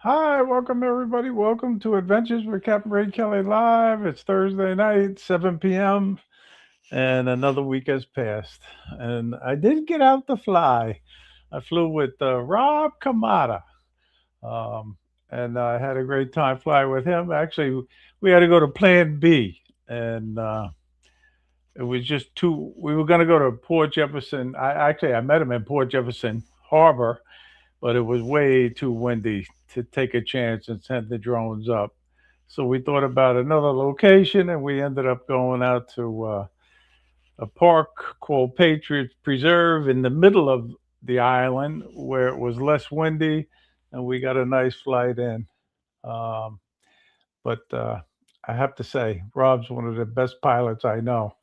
Hi, welcome everybody. Welcome to Adventures with Captain Ray Kelly Live. It's Thursday night, 7 p.m., and another week has passed. And I did get out to fly. I flew with Rob Kamada, um, and I had a great time flying with him. Actually, we had to go to Plan B, and it was just too. We were going to go to Port Jefferson. I met him in Port Jefferson Harbor, but it was way too windy to take a chance and send the drones up. So we thought about another location, and we ended up going out to a park called Patriots Preserve in the middle of the island where it was less windy, and we got a nice flight in. Um, but I have to say, Rob's one of the best pilots I know,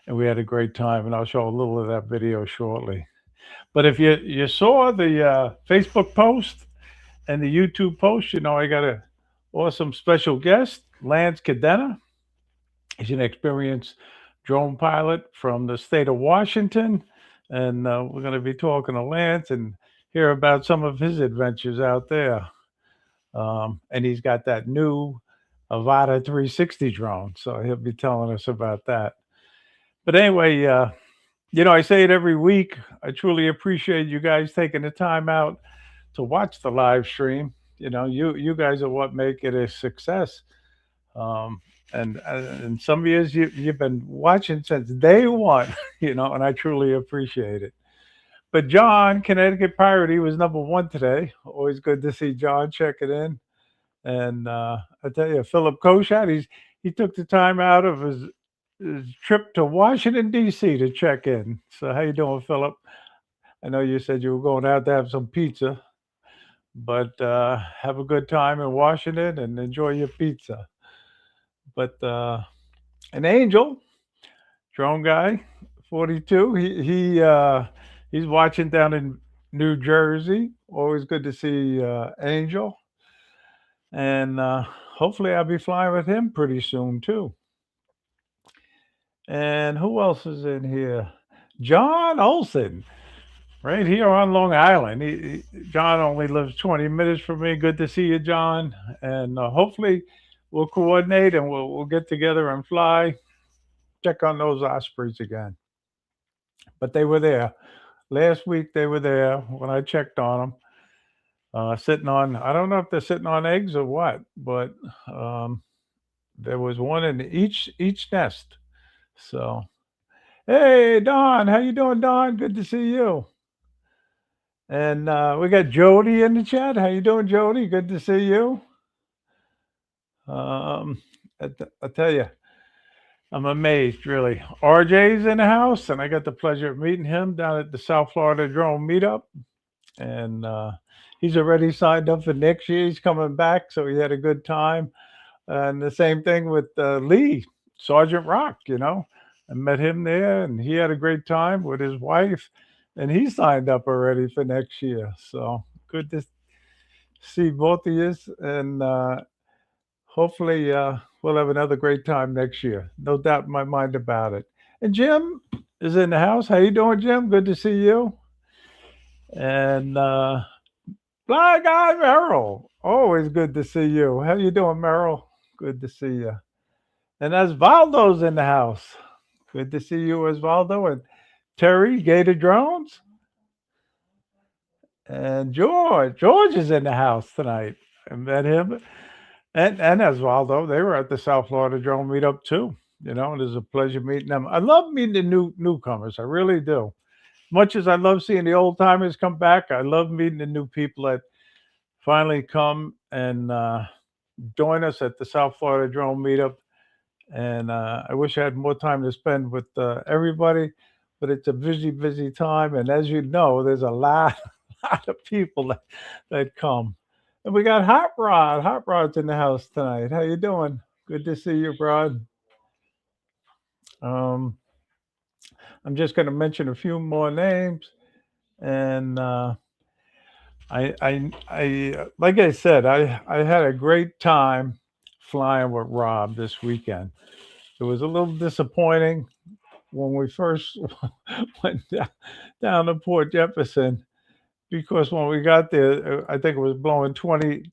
and we had a great time. And I'll show a little of that video shortly. But if you saw the Facebook post and the YouTube post, I got a awesome special guest, Lance Cadena. He's an experienced drone pilot from the state of Washington, and we're going to be talking to Lance and hear about some of his adventures out there. And he's got that new Avata 360 drone, so he'll be telling us about that. But anyway, I say it every week. I truly appreciate you guys taking the time out to watch the live stream. You guys are what make it a success. Um, and some years you've been watching since day one, and I truly appreciate it. But John, Connecticut Pirate, he was number one today. Always good to see John checking in. And I tell you, Philip Koshat, he took the time out of his trip to Washington D.C. to check in. So how you doing, Philip? I know you said you were going out to have some pizza, but have a good time in Washington and enjoy your pizza. But an angel, drone guy, 42. He's watching down in New Jersey. Always good to see Angel, and hopefully I'll be flying with him pretty soon too. And who else is in here? John Olson, right here on Long Island. John only lives 20 minutes from me. Good to see you, John. And hopefully we'll coordinate and we'll get together and fly. Check on those ospreys again. But they were there last week. They were there when I checked on them, sitting on. I don't know if they're sitting on eggs or what, but um, there was one in each nest. So hey, Don, how you doing, Don? Good to see you. And we got Jody in the chat. How you doing, Jody? Good to see you. Um, I tell you, I'm amazed, really. RJ's in the house, and I got the pleasure of meeting him down at the South Florida Drone Meetup. And he's already signed up for next year. He's coming back, so he had a good time. And the same thing with Lee, Sergeant Rock. I met him there, and he had a great time with his wife, and he signed up already for next year. So good to see both of you, and hopefully we'll have another great time next year. No doubt in my mind about it. And Jim is in the house. How you doing, Jim? Good to see you. And Fly Guy Merrill, always good to see you. How you doing, Merrill? Good to see you. And Osvaldo's in the house. Good to see you, Osvaldo. And Terry, Gator Drones. And George. George is in the house tonight. I met him. And Osvaldo, they were at the South Florida Drone Meetup too. It is a pleasure meeting them. I love meeting the newcomers. I really do. Much as I love seeing the old timers come back, I love meeting the new people that finally come and join us at the South Florida Drone Meetup. And I wish I had more time to spend with everybody, but it's a busy, busy time. And as you know, there's a lot, lot of people that come. And we got Hot Rod. Hot Rod's in the house tonight. How you doing? Good to see you, Rod. Um, I'm just going to mention a few more names, and like I said, I had a great time flying with Rob this weekend. It was a little disappointing when we first went down to Port Jefferson because when we got there, I think it was blowing 20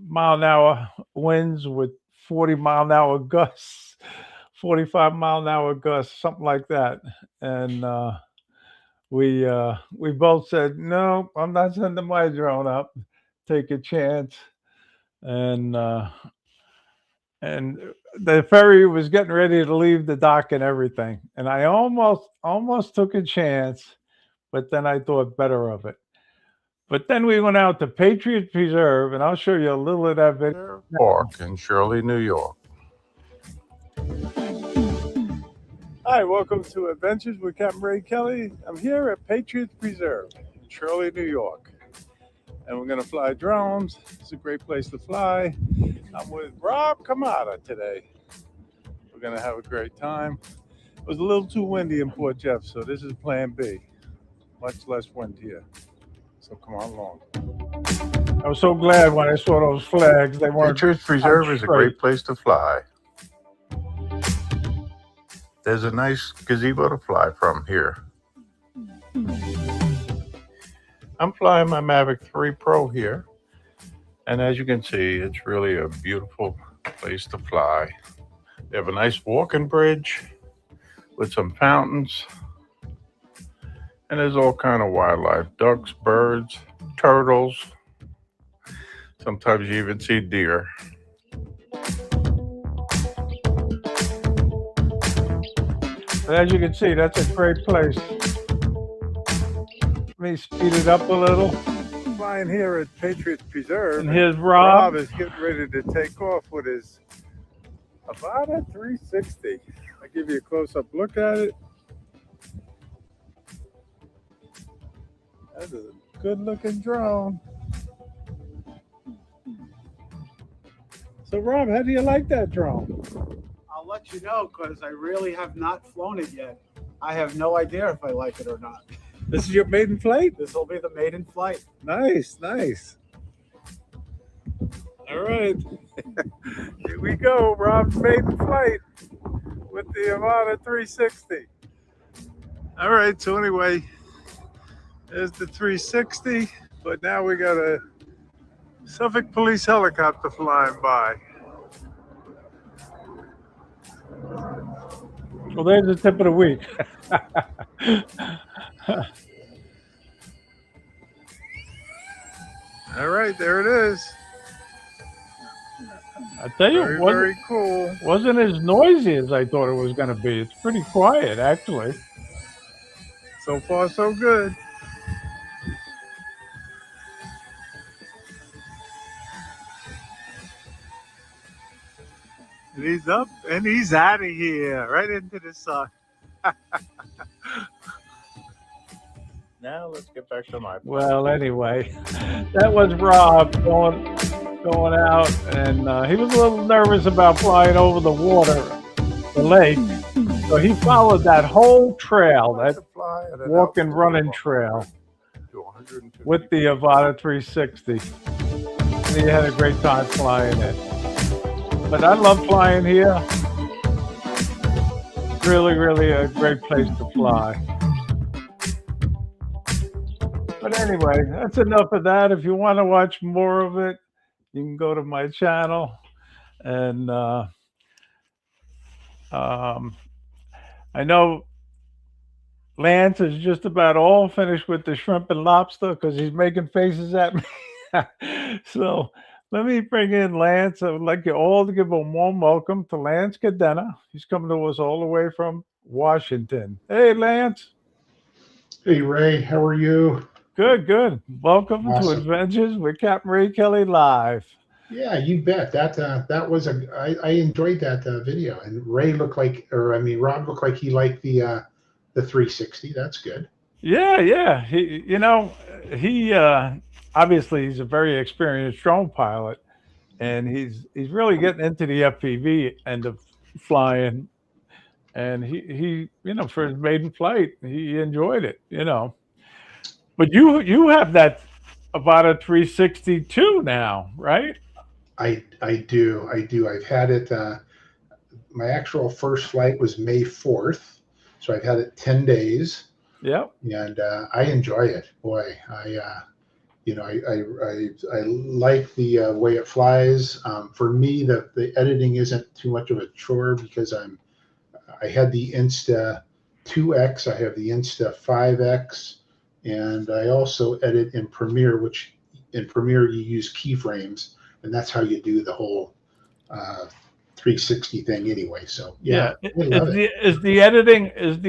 mile an hour winds with 40 mile an hour gusts, 45 mile an hour gusts, something like that. And we both said, no, I'm not sending my drone up. Take a chance. And and the ferry was getting ready to leave the dock and everything. And I almost took a chance, but then I thought better of it. But then we went out to Patriot Preserve, and I'll show you a little of that video. Park in Shirley, New York. Hi, welcome to Adventures with Captain Ray Kelly. I'm here at Patriot Preserve in Shirley, New York. And we're going to fly drones. It's a great place to fly. I'm with Rob Kamada today. We're going to have a great time. It was a little too windy in Port Jeff, so this is plan B. Much less wind here. So come on along. I was so glad when I saw those flags. They weren't. Patriot Preserve is a great place to fly. There's a nice gazebo to fly from here. I'm flying my Mavic 3 Pro here. And as you can see, it's really a beautiful place to fly. They have a nice walking bridge with some fountains. And there's all kind of wildlife, ducks, birds, turtles. Sometimes you even see deer. As you can see, that's a great place. Let me speed it up a little. Flying here at Patriot Preserve. And here's Rob. Rob is getting ready to take off with his Avata 360. I'll give you a close-up look at it. That's a good-looking drone. So, Rob, how do you like that drone? I'll let you know because I really have not flown it yet. I have no idea if I like it or not. This is your maiden flight? This will be the maiden flight. Nice, nice. All right. Here we go. Rob's maiden flight with the Avata 360. All right. So anyway, there's the 360. But now we got a Suffolk police helicopter flying by. Well, there's the tip of the week. All right, there it is. I tell you, very cool. Wasn't as noisy as I thought it was going to be. It's pretty quiet, actually. So far, so good. And he's up and he's out of here, right into the sun. Now let's get back to my plane. Well, anyway, that was Rob going out, and he was a little nervous about flying over the water, the lake. So he followed that whole trail, that walk and running trail, with the Avata 360. And he had a great time flying it. But I love flying here. Really, really a great place to fly. But anyway, that's enough of that. If you want to watch more of it, you can go to my channel. And I know Lance is just about all finished with the shrimp and lobster because he's making faces at me. So let me bring in Lance. I would like you all to give a warm welcome to Lance Cadena. He's coming to us all the way from Washington. Hey, Lance. Hey, Ray. How are you? Good, good. Welcome to Adventures with Captain Ray Kelly Live. Yeah, you bet. That was I enjoyed that video, and Ray looked like, Rob looked like he liked the 360. That's good. Yeah. He obviously he's a very experienced drone pilot, and he's really getting into the FPV end of flying. And he for his maiden flight, he enjoyed it. But you have that Avata 360 too now, right? I do. I've had it. My actual first flight was May 4th, so I've had it 10 days. Yep. and I enjoy it. Boy, I like the way it flies. For me, the editing isn't too much of a chore because I had the Insta 2X, I have the Insta 5X, and I also edit in Premiere, which in Premiere you use keyframes, and that's how you do the whole 360 thing anyway. So Yeah. yeah, I love it. Is the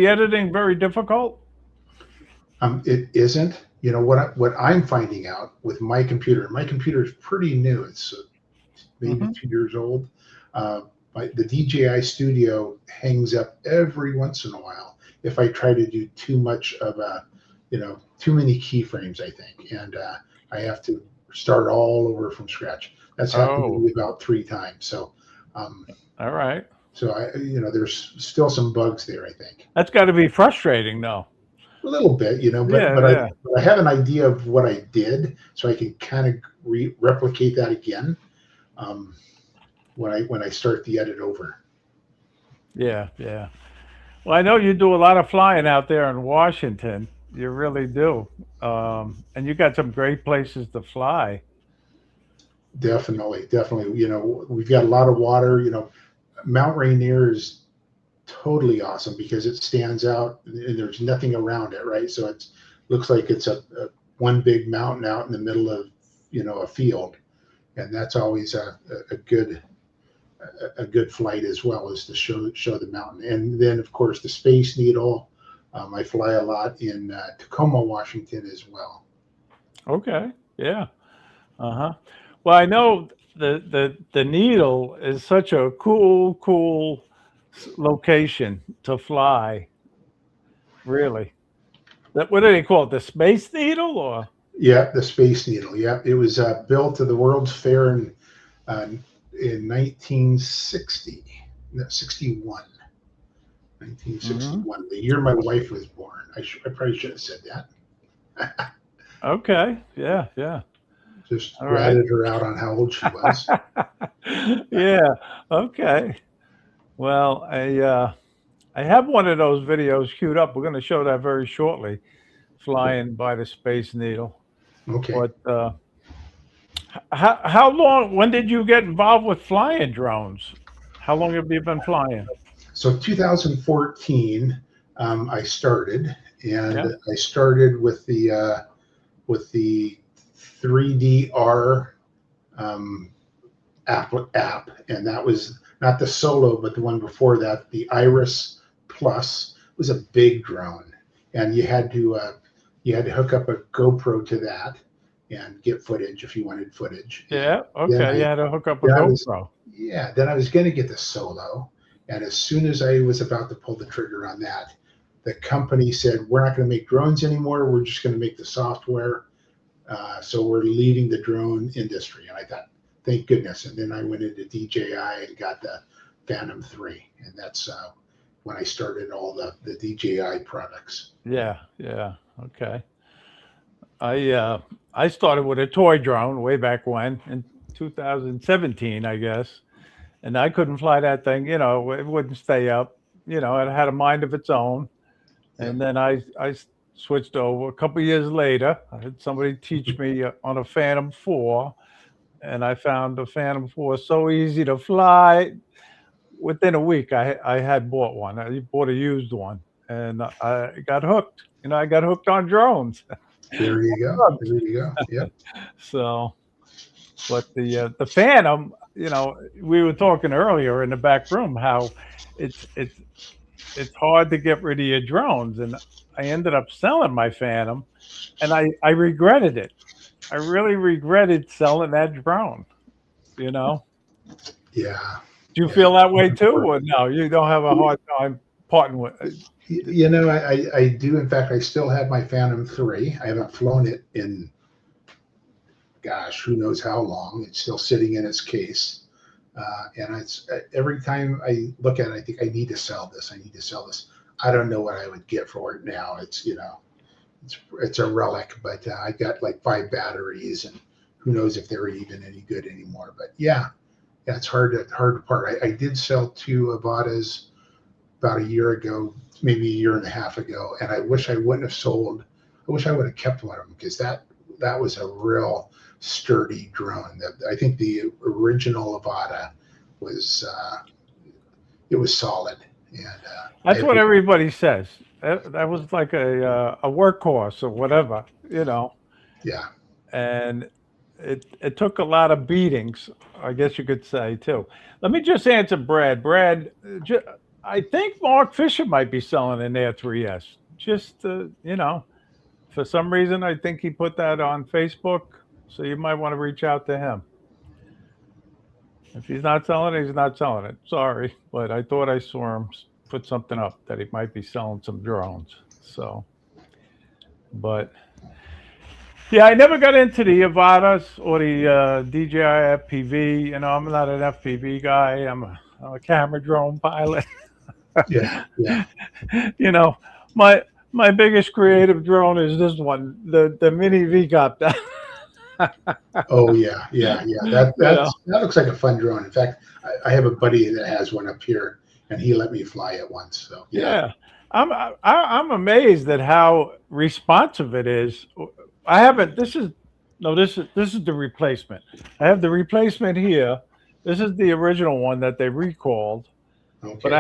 editing very difficult? It isn't. You know what I'm finding out with my computer. My computer is pretty new. It's maybe Hmm. 2 years old. Uh, the DJI Studio hangs up every once in a while if I try to do too much of a, too many keyframes, I think, and I have to start all over from scratch. That's happened to Oh, me about 3 times. Um, all right. so there's still some bugs there, I think. That's got to be frustrating, though. A little bit, but Yeah, but I yeah, but I have an idea of what I did, so I can kind of replicate that again um, when I start the edit over. yeah, yeah. Well, I know you do a lot of flying out there in Washington. You really do. And you got some great places to fly. Definitely, definitely. We've got a lot of water. Mount Rainier is totally awesome because it stands out and there's nothing around it, right? So it looks like it's a one big mountain out in the middle of a field, and that's always a good flight as well as to show the mountain. And then of course the Space Needle. I fly a lot in Tacoma, Washington as well. Okay. Yeah. Uh-huh. Well, I know the Needle is such a cool location to fly. Really. What do they call it? The Space Needle, or? Yeah, the Space Needle. Yeah, it was built at the World's Fair uh, in 1960, no, 61. Hmm. 1961, the year my wife was born. I probably should have said that. Okay. Yeah. Yeah. Just All right. ratted her out on how old she was. Yeah. Okay. Well, I have one of those videos queued up. We're going to show that very shortly, flying by the Space Needle. Okay, But how long? When did you get involved with flying drones? How long have you been flying? so 2014, I started, and Yeah. I started with the 3DR um, app, and that was not the Solo, but the one before that, the Iris Plus was a big drone, and you had to hook up a GoPro to that and get footage if you wanted footage. And Yeah. then Okay. You I had to hook up a then I was GoPro. yeah, then I was going to get the Solo, and as soon as I was about to pull the trigger on that, the company said we're not going to make drones anymore. We're just going to make the software. So we're leaving the drone industry. And I thought, thank goodness. And then I went into DJI and got the Phantom 3. And that's when I started all the DJI products. Yeah. Yeah. Okay. I started with a toy drone way back when in 2017, I guess, and I couldn't fly that thing. It wouldn't stay up. It had a mind of its own. Yep. And then I switched over a couple years later. I had somebody teach me on a Phantom 4, and I found the Phantom 4 so easy to fly. Within a week, I had bought one. I bought a used one, and I got hooked. I got hooked on drones. There you go. There you go. Yep. So, but the Phantom, we were talking earlier in the back room how it's it's it's hard to get rid of your drones, and I ended up selling my Phantom, and I regretted it. I really regretted selling that drone. You know, Yeah. do you Yeah. feel that way too, or no? You don't have a hard time parting with it? I do. In fact, I still have my Phantom 3. I haven't flown it in, gosh, who knows how long. It's still sitting in its case. And it's every time I look at it, I think I need to sell this. I need to sell this. I don't know what I would get for it now. It's a relic, but I got like 5 batteries, and who knows if they're even any good anymore. But yeah, it's hard to part. I did sell 2 Avatas about a year ago, maybe a year and a half ago, and I wish I wouldn't have sold. I wish I would have kept one of them because that was a real sturdy drone. That I think the original Avata was it was solid, and That's what everybody says. That was like a workhorse or whatever, you know. yeah, And it took a lot of beatings, I guess you could say too. Let me just answer Brad. Brad, I think Mark Fisher might be selling an Air 3S. Just you know, for some reason, I think he put that on Facebook, so you might want to reach out to him. If he's not selling it, he's not selling it. Sorry, but I thought I saw him put something up that he might be selling some drones. So, but yeah, I never got into the Avatas or the DJI FPV. You know, I'm not an FPV guy. I'm a camera drone pilot. yeah, yeah. You know, my biggest creative drone is this one, the mini V Copter. Oh yeah, yeah, yeah. You know, That looks like a fun drone. In fact, I have a buddy that has one up here, and he let me fly it once. So yeah, yeah. I'm amazed at how responsive it is. I haven't. This is no. This is the replacement. I have the replacement here. This is the original one that they recalled, but okay,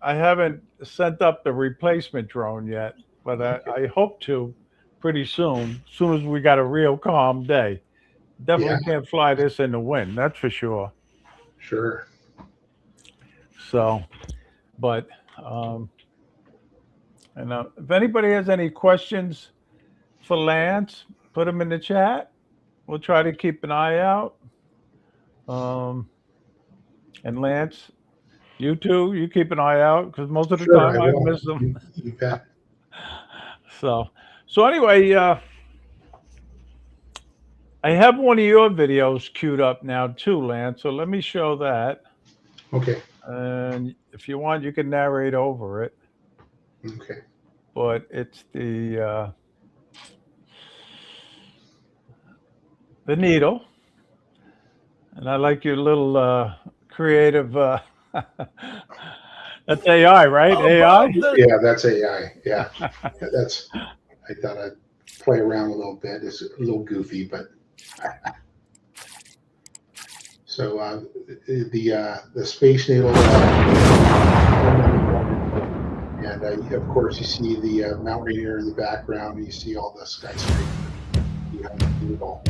I haven't sent up the replacement drone yet. But okay, I hope to pretty soon. As soon as we got a real calm day. yeah, Definitely can't fly this in the wind. That's for sure. sure. So, but and if anybody has any questions for Lance, put them in the chat. We'll try to keep an eye out. Um, and Lance, you too, you keep an eye out because most of the Sure, I time I will. miss them. You bet. So anyway, I have one of your videos queued up now too, Lance. So let me show that. Okay, And if you want, you can narrate over it. okay. But it's the needle, and I like your little creative. That's AI, right? AI. Yeah, that's AI. Yeah, that's. I thought I'd play around a little bit. It's a little goofy, but so the Space Needle, and of course you see the Mount Rainier in the background. And you see all the skyscrapers behind the needle.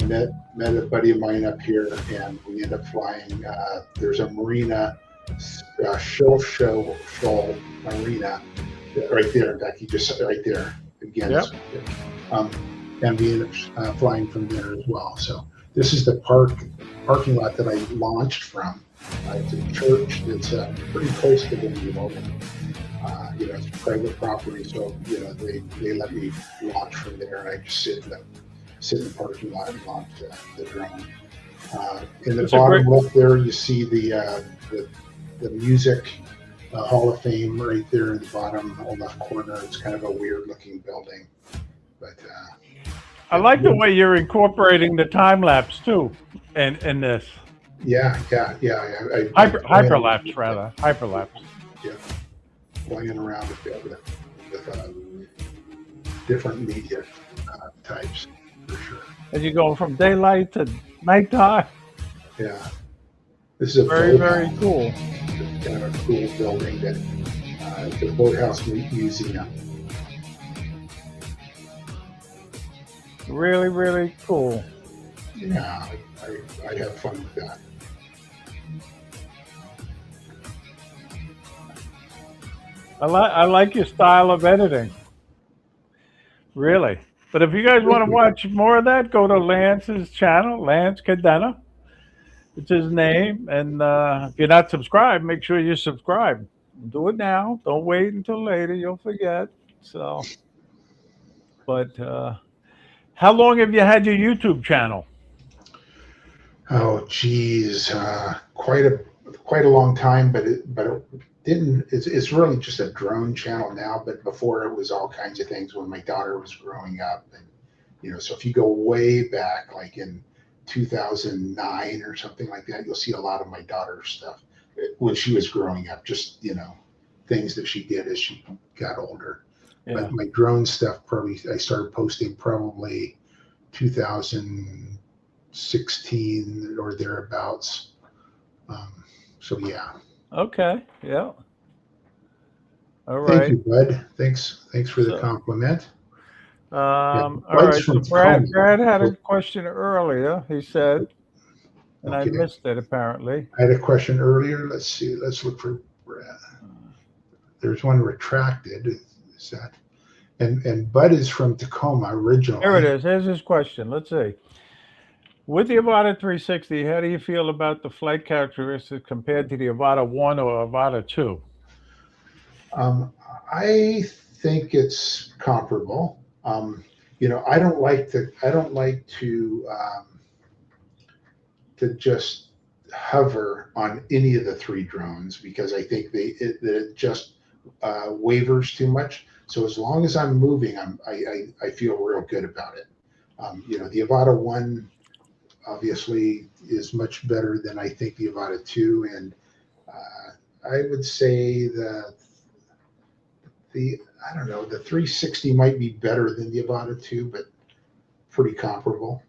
Met a buddy of mine up here, and we end up flying. There's a marina, show marina, right there. In fact, he just right there again. Yep. And we ended up flying from there as well. So this is the parking lot that I launched from. It's a church that's pretty close to the needle. You know, it's private property, so you know they let me launch from there, and I just sit in the parking lot and launch the drone. In the It's a bottom great. left there, you see the music Hall of Fame right there in the bottom left corner. It's kind of a weird looking building, but I like the way you're incorporating the time lapse too, in this yeah. hyperlapse rather hyperlapse. Yeah, playing around a bit with different media types for sure. And you go from daylight to nighttime. Yeah, this is a Very very boathouse. cool. It's kind of a cool building that it's a boathouse museum. Really really cool. Yeah, I have fun with that. I like your style of editing. Really. But if you guys want to watch more of that, go to Lance's channel, Lance Cadena. It's his name. And if you're not subscribed, make sure you subscribe. Do it now. Don't wait until later. You'll forget. So, but how long have you had your YouTube channel? Oh, geez, quite a long time, but it didn't. It's really just a drone channel now. But before it was all kinds of things when my daughter was growing up, and you know, so if you go way back, like in 2009 or something like that, you'll see a lot of my daughter's stuff. when she was growing up, just, things that she did as she got older. Yeah. But my drone stuff I started posting probably 2016 or thereabouts. So yeah. Okay. Yeah. All Thank right. you, Bud. Thanks for the So, compliment. all Bud's right. So from Brad, Tacoma. Brad had a question earlier. He said, and I Okay. missed it apparently. I had a question earlier. Let's see. Let's look for Brad. There's one retracted. Is that? And Bud is from Tacoma originally. Here it is. Here's his question. Let's see. With the Avata 360, how do you feel about the flight characteristics compared to the Avata 1 or Avata 2? I think it's comparable. I don't like to just hover on any of the three drones because I think it just wavers too much. So as long as I'm moving, I feel real good about it. The Avata 1 obviously is much better than I think the Avata 2, and I would say that I don't know, the 360 might be better than the Avata 2, but pretty comparable.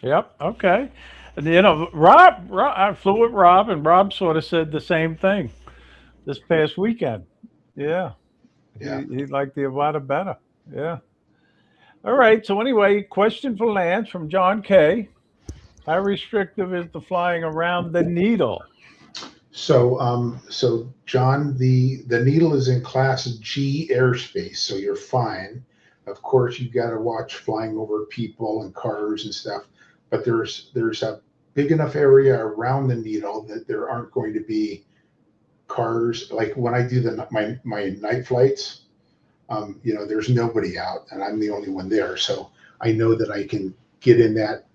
Yep. Okay. And Rob, I flew with Rob, and Rob sort of said the same thing this past weekend. Yeah. Yeah. He liked the Avata better. Yeah. All right. So anyway, question for Lance from John K. How restrictive is the flying around the needle? So John, the needle is in Class G airspace, so you're fine. Of course, you got to watch flying over people and cars and stuff, but there's a big enough area around the needle that there aren't going to be cars. Like when I do my night flights, there's nobody out, and I'm the only one there, so I know that I can get in that.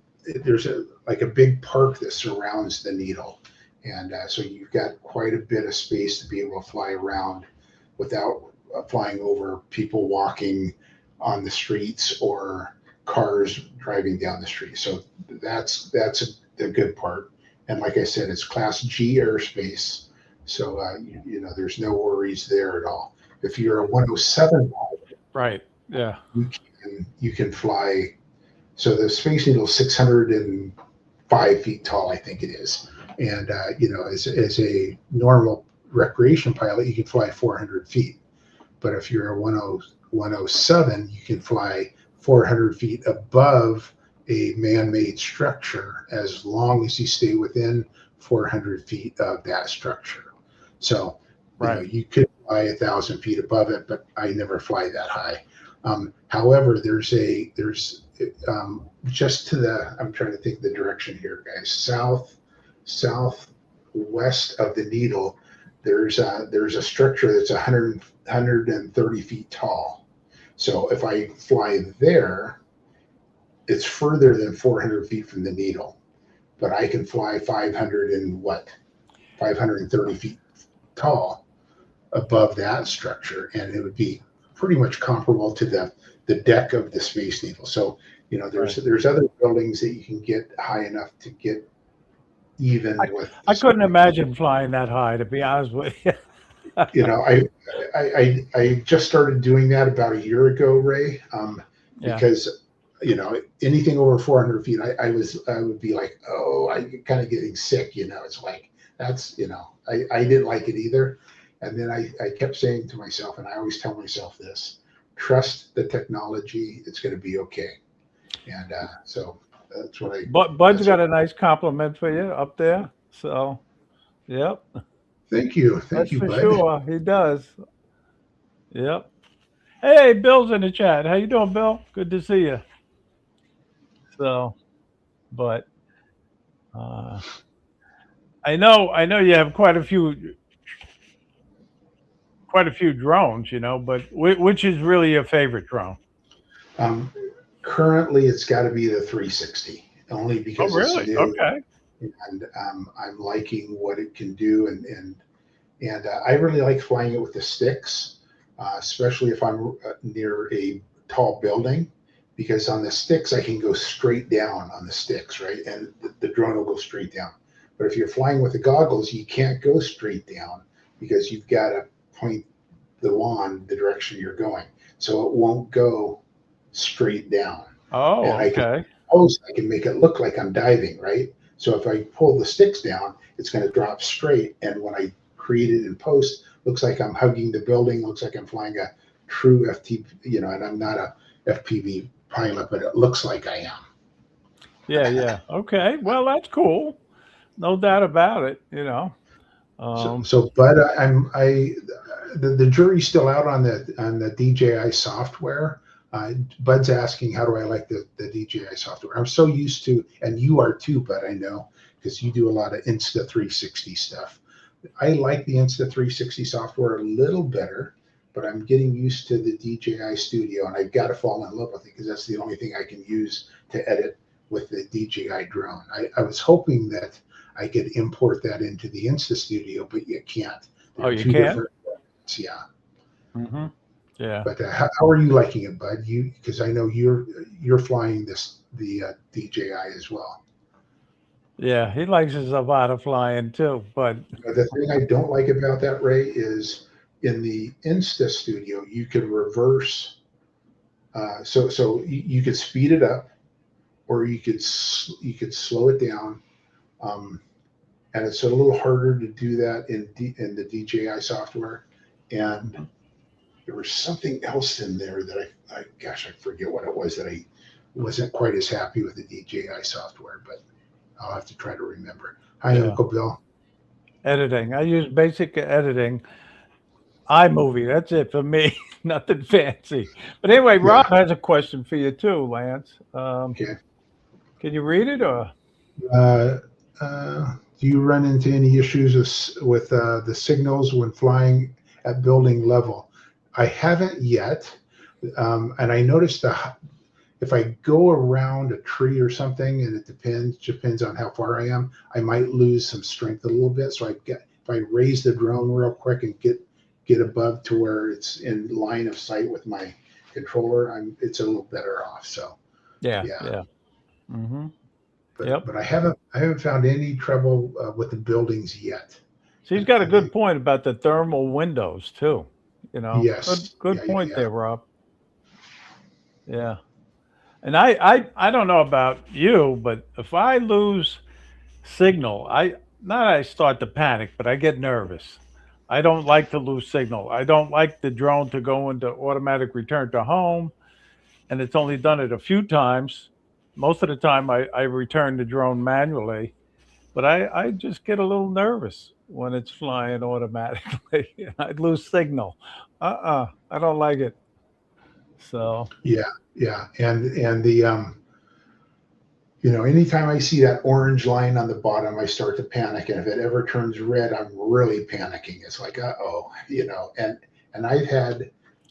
There's a big park that surrounds the needle. And so you've got quite a bit of space to be able to fly around without flying over people walking on the streets or cars driving down the street. So that's the good part. And like I said, it's Class G airspace. So, there's no worries there at all. If you're a 107, Right. Yeah. you can fly. So the Space Needle is 605 feet tall, I think it is. And, as a normal recreation pilot, you can fly 400 feet. But if you're a 107, you can fly 400 feet above a man-made structure as long as you stay within 400 feet of that structure. So, you could fly 1,000 feet above it, but I never fly that high. However, there's just to the, I'm trying to think the direction here, guys, southwest of the needle, there's a structure that's 130 feet tall. So if I fly there, it's further than 400 feet from the needle, but I can fly 530 feet tall above that structure, and it would be pretty much comparable to the deck of the Space Needle. So there's other buildings that you can get high enough to get even with. I couldn't imagine flying that high, to be honest with you. I just started doing that about a year ago, Ray, because anything over 400 feet, I would be like, I'm kind of getting sick. It's like that's I didn't like it either, and then I kept saying to myself, and I always tell myself this: trust the technology; it's going to be okay. And so that's what I. Bud's got a nice compliment for you up there. So, yep. Thank you, That's for Bud. sure. He does. Yep. Hey, Bill's in the chat. How you doing, Bill? Good to see you. So, but I know you have quite a few drones, but which is really your favorite drone? Currently, it's got to be the 360, only because really? it's new. Okay. And I'm liking what it can do, and I really like flying it with the sticks, especially if I'm near a tall building, because on the sticks I can go straight down on the sticks, right, and the drone will go straight down. But if you're flying with the goggles, you can't go straight down because you've got to point the wand the direction you're going. So it won't go straight down. Oh, And okay. I can make it look like I'm diving, right? So if I pull the sticks down, it's going to drop straight. And when I create it in post, looks like I'm hugging the building, looks like I'm flying a true FTP, and I'm not a FPV pilot, but it looks like I am. Yeah, yeah. Okay. Well, that's cool. No doubt about it, So, but the jury's still out on the DJI software. Bud's asking, how do I like the DJI software? I'm so used to, and you are too, Bud, I know, because you do a lot of Insta360 stuff. I like the Insta360 software a little better, but I'm getting used to the DJI Studio, and I've got to fall in love with it because that's the only thing I can use to edit with the DJI drone. I was hoping that I could import that into the Insta Studio, but you can't. Oh, you can't? Yeah. Mm-hmm. Yeah. But how are you liking it, Bud? Because I know you're flying the DJI as well. Yeah, he likes his Avata flying too, but The thing I don't like about that, Ray, is in the Insta Studio you can reverse. So you could speed it up, or you could slow it down, and it's a little harder to do that in the DJI software. And there was something else in there that I forget what it was that I wasn't quite as happy with the DJI software, but I'll have to try to remember. Hi, Yeah. Uncle Bill. editing. I use basic editing. iMovie, that's it for me. Nothing fancy. But anyway, Rob has a question for you too, Lance. Okay. Can you read it or? Do you run into any issues with the signals when flying at building level? I haven't yet, and I noticed that if I go around a tree or something, and it depends on how far I am, I might lose some strength a little bit. So if I raise the drone real quick and get above to where it's in line of sight with my controller, it's a little better off. So yeah. Mm-hmm. But I haven't found any trouble with the buildings yet. So he's got a good point about the thermal windows too. Yes. Good point there, Rob. Yeah. And I don't know about you, but if I lose signal, I start to panic, but I get nervous. I don't like to lose signal. I don't like the drone to go into automatic return to home. And it's only done it a few times. Most of the time I return the drone manually, but I just get a little nervous when it's flying automatically. I lose signal. I don't like it. So yeah, and the anytime I see that orange line on the bottom, I start to panic, and if it ever turns red, I'm really panicking. It's like, and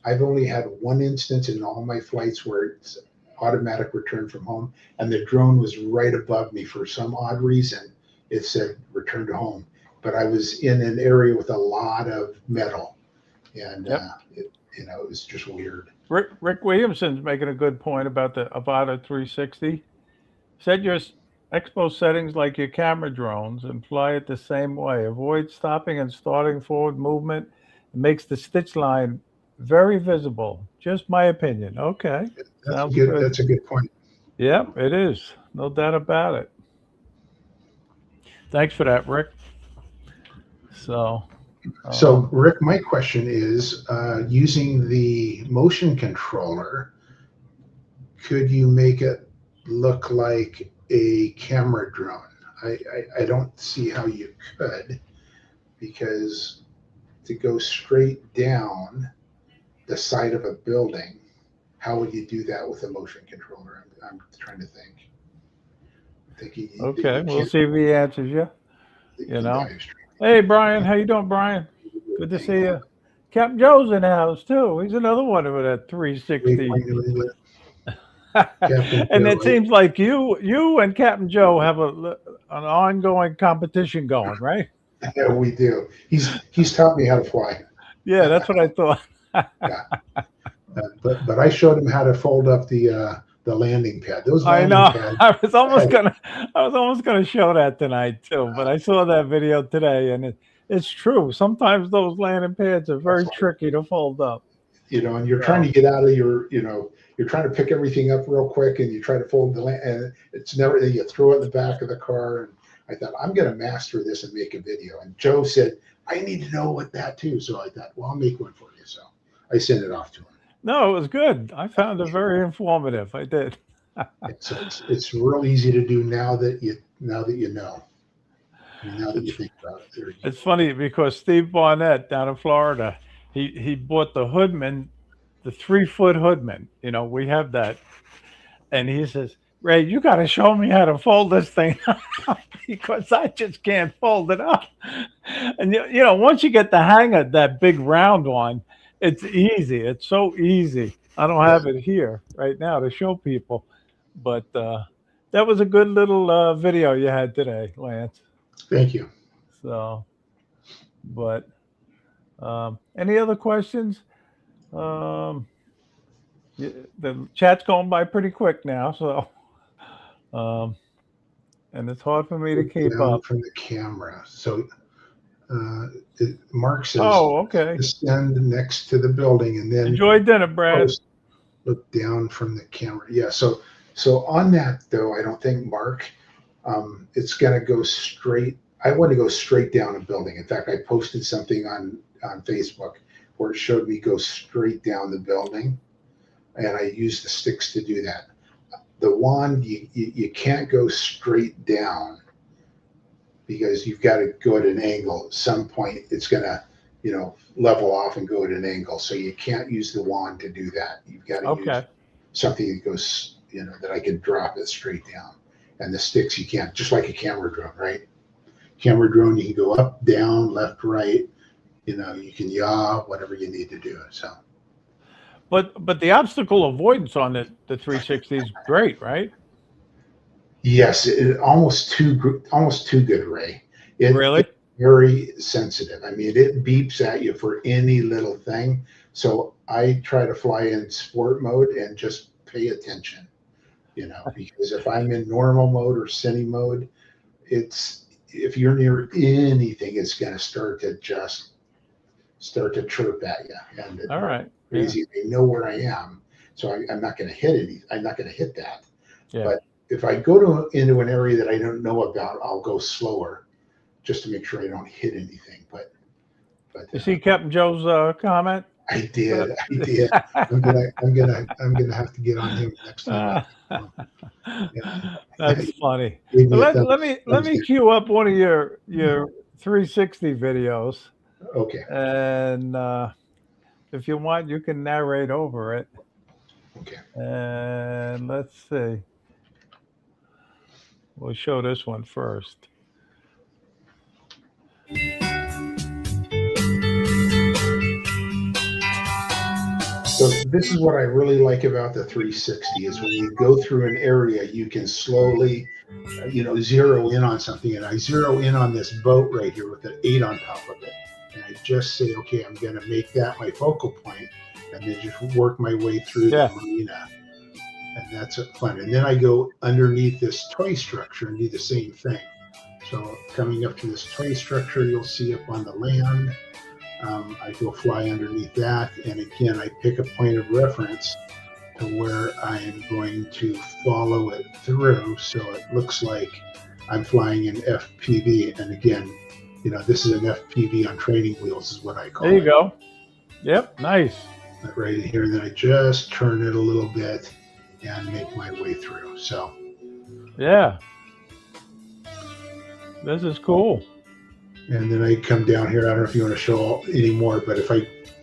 I've only had one instance in all my flights where it's automatic return from home, and the drone was right above me for some odd reason. It said return to home, but I was in an area with a lot of metal, and it was just weird. Rick Williamson's making a good point about the Avata 360. Set your expo settings like your camera drones and fly it the same way. Avoid stopping and starting forward movement. It makes the stitch line very visible. Just my opinion. Okay. Sounds good. That's a good point. Yeah, it is. No doubt about it. Thanks for that, Rick. So, Rick, my question is, using the motion controller, could you make it look like a camera drone? I don't see how you could, because to go straight down the side of a building, how would you do that with a motion controller? I'm trying to think. Okay, we'll see if he answers you. Hey, Brian, how you doing, Brian? Good to see you. Capt Joe's in the house too. He's another one of that 360. And it seems like you and Captain Joe have an ongoing competition going, right? Yeah, we do. He's taught me how to fly. Yeah, that's what I thought. Yeah. But I showed him how to fold up the the landing pad. Those I landing know. pads. I was almost gonna show that tonight too, but I saw that video today, and it's true. Sometimes those landing pads are very tricky to fold up. And you're trying to get out of you're trying to pick everything up real quick, and you try to fold and it's never, you throw it in the back of the car. And I thought, I'm going to master this and make a video. And Joe said, I need to know what that too. So I thought, well, I'll make one for you. So I sent it off to him. No, it was good. I found it very informative. I did. So it's real easy to do now that you know. Now that you think about it. It's funny because Steve Barnett down in Florida, he bought the Hoodman, the 3-foot Hoodman. We have that, and he says, Ray, you got to show me how to fold this thing because I just can't fold it up. And once you get the hang of that big round one, it's easy. It's so easy. I don't have it here right now to show people, but that was a good little video you had today, Lance. Thank you. So, but any other questions? The chat's going by pretty quick now, so and it's hard for me to keep down up from the camera. So Mark says, "Oh, okay." Stand next to the building, and then enjoy dinner, Brad. Look down from the camera. Yeah. So on that though, I don't think Mark. It's going to go straight. I want to go straight down a building. In fact, I posted something on Facebook where it showed me go straight down the building, and I used the sticks to do that. The wand, you can't go straight down because you've got to go at an angle. At some point, it's going to, level off and go at an angle. So you can't use the wand to do that. You've got to use something that goes, that I can drop it straight down. And the sticks, you can't, just like a camera drone, right? Camera drone, you can go up, down, left, right. You can yaw, whatever you need to do. So. But the obstacle avoidance on the 360 is great, right? Yes, almost too good, Ray. Really? It's very sensitive. I mean, it beeps at you for any little thing. So I try to fly in sport mode and just pay attention. Because if I'm in normal mode or cine mode, if you're near anything, it's going to start to chirp at you. And all right, crazy. They know where I am, so I'm not going to hit any. I'm not going to hit that. Yeah. But if I go into an area that I don't know about, I'll go slower, just to make sure I don't hit anything. But you see Captain Joe's comment? I did. I'm gonna have to get on him next time. That's funny. Let me cue up one of your 360 videos. Okay. And if you want, you can narrate over it. Okay. And let's see. We'll show this one first. So this is what I really like about the 360 is when you go through an area, you can slowly, zero in on something. And I zero in on this boat right here with an 8 on top of it. And I just say, okay, I'm going to make that my focal point, and then just work my way through the marina. And that's fun. And then I go underneath this toy structure and do the same thing. So coming up to this toy structure, you'll see up on the land. I go fly underneath that, and again, I pick a point of reference to where I am going to follow it through, so it looks like I'm flying an FPV. And again, this is an FPV on training wheels, is what I call it. There you go. Yep, nice. Right here, and then I just turn it a little bit and make my way through. So, yeah, this is cool. And then I come down here. I don't know if you want to show any more, but if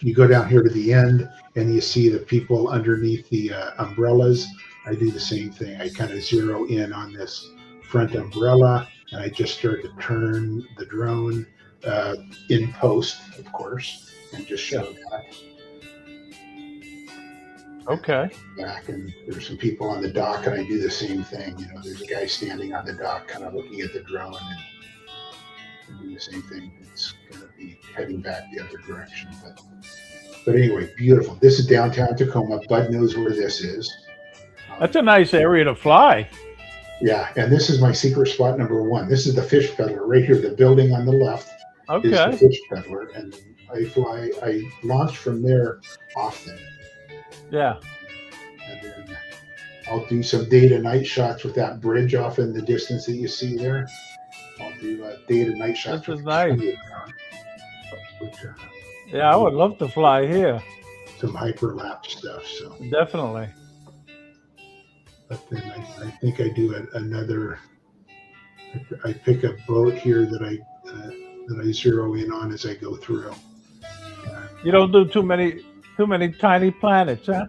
you go down here to the end and you see the people underneath the umbrellas, I do the same thing. I kind of zero in on this front umbrella, and I just start to turn the drone in post, of course, and just show that. Okay. Back, and there's some people on the dock, and I do the same thing. There's a guy standing on the dock, kind of looking at the drone, and do the same thing. It's going to be heading back the other direction, but anyway, beautiful. This is downtown Tacoma. Bud knows where this is. That's a nice area to fly. Yeah, and this is my secret spot number one. This is the fish peddler right here. The building on the left is the Okay. fish peddler, and I launch from there often, Yeah. and then I'll do some day to night shots with that bridge off in the distance that you see there. I'll do day to night shots This with is nice. with, Yeah, I would love to fly here. some hyperlapse stuff. So, Definitely. but then I think I do another. I pick a boat here that I zero in on as I go through. You don't do too many tiny planets, huh?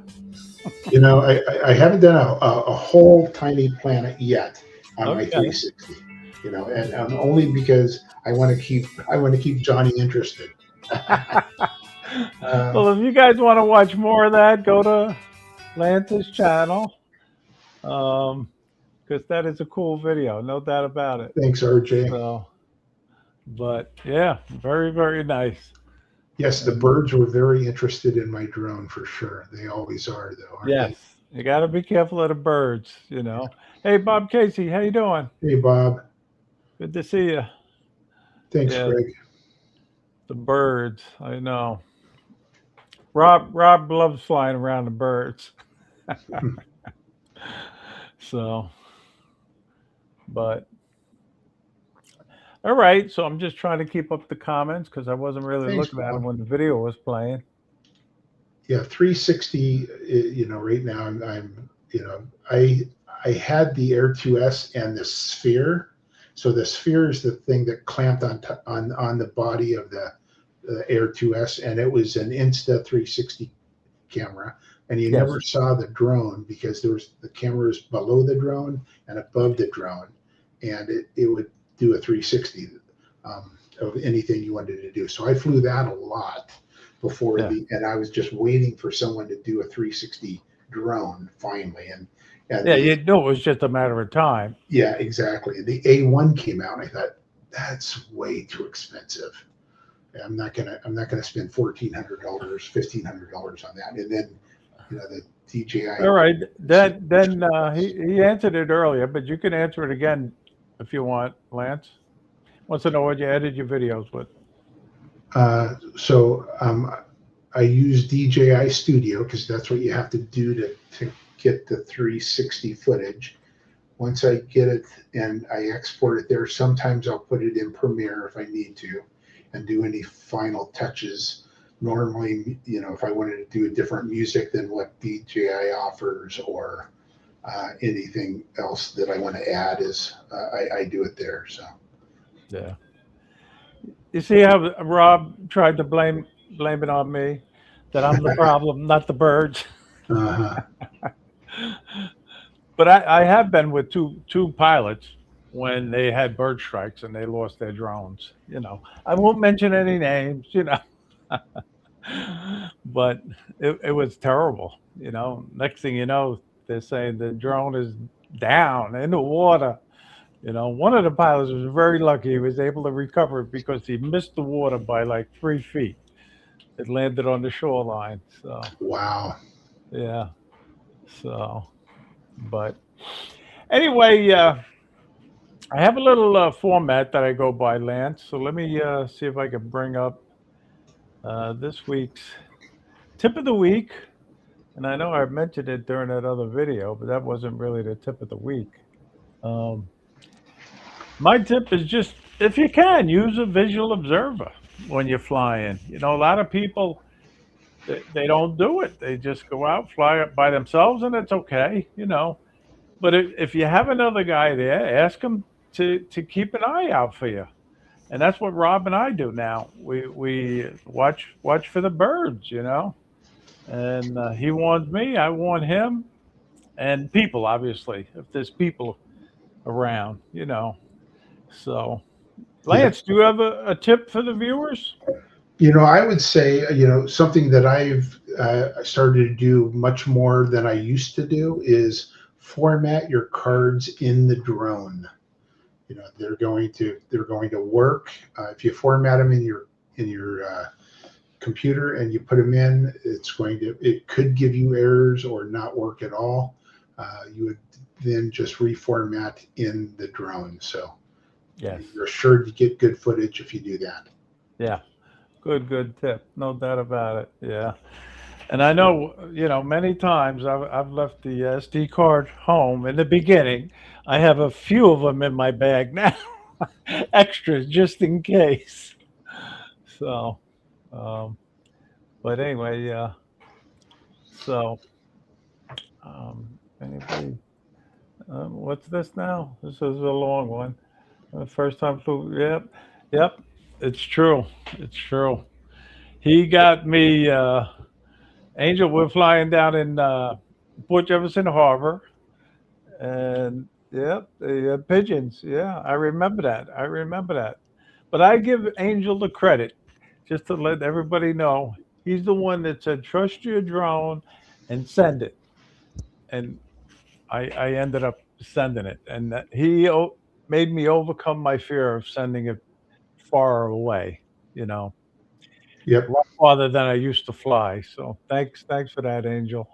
You know, I haven't done a whole tiny planet yet on my Okay. 360. You know, and only because I want to keep Johnny interested. Well, if you guys want to watch more of that, go to Lance's channel. Because that is a cool video, no doubt about it. Thanks, RJ. So, but yeah, very, very nice. Yes, the birds were very interested in my drone for sure. They always are, though. Aren't Yes, you got to be careful of the birds, you know. Hey, Bob Casey, how you doing? They? Hey, Bob. Good to see you. Thanks, Yeah. Greg. The birds, I know. Rob loves flying around the birds. So, but all right. So I'm just trying to keep up the comments because I wasn't really Thanks, looking at them Bob. when the video was playing. Yeah, 360. You know, right now I'm you know, I had the Air 2S and the Sphere. So the Sphere is the thing that clamped on the body of the Air 2S, and it was an Insta 360 camera, and you Yes. never saw the drone because there was the cameras below the drone and above the drone, and it would do a 360 of anything you wanted to do. So I flew that a lot before Yeah. and I was just waiting for someone to do a 360 drone finally, and Yeah, you knew it was just a matter of time. yeah, exactly. The A1 came out, and I thought that's way too expensive. I'm not gonna spend $1,400, $1,500 on that. And then, you know, the DJI. All right. Then he answered it earlier, but you can answer it again if you want, Lance. Wants to know what you edit your videos with. So I use DJI Studio because that's what you have to do to get the 360 footage. Once I get it and I export it there, sometimes I'll put it in Premiere if I need to and do any final touches. Normally, you know, if I wanted to do a different music than what DJI offers or anything else that I want to add, I do it there. So Yeah. You see how Rob tried to blame it on me, that I'm the problem, not the birds. uh-huh. But I have been with two pilots when they had bird strikes and they lost their drones. You know, I won't mention any names. You know, but it was terrible. You know, next thing you know, they're saying the drone is down in the water. You know, one of the pilots was very lucky; he was able to recover it because he missed the water by like 3 feet. It landed on the shoreline. So Wow. yeah. So, but anyway, I have a little format that I go by, Lance. So let me see if I can bring up this week's tip of the week. And I know I mentioned it during that other video, but that wasn't really the tip of the week. Um, my tip is just, if you can, use a visual observer when you're flying. You know, a lot of people, they don't do it. They just go out, fly up by themselves, and it's okay, you know. But if you have another guy there, ask him to keep an eye out for you. And that's what Rob and I do now. We watch for the birds, you know. And he warns me, I warn him, and people, obviously, if there's people around, you know. So, Lance, do you have a tip for the viewers? You know, I would say, you know, something that I've started to do much more than I used to do is format your cards in the drone. You know, they're going to work. If you format them in your computer and you put them in, it could give you errors or not work at all. you would then just reformat in the drone. So Yes. you're assured to get good footage if you do that. Yeah. Good tip. No doubt about it. Yeah. And I know, many times I've left the SD card home in the beginning. I have a few of them in my bag now, extras just in case. So, um, but anyway, yeah. So, anybody, what's this now? This is a long one. First time flew. Yep. Yep. It's true. It's true. He got me, Angel, we're flying down in Port Jefferson Harbor. And yeah, the pigeons. Yeah, I remember that. I remember that. But I give Angel the credit, just to let everybody know, he's the one that said, trust your drone and send it. And I ended up sending it. And made me overcome my fear of sending it far away, a Yep. lot farther than I used to fly. So thanks for that, Angel.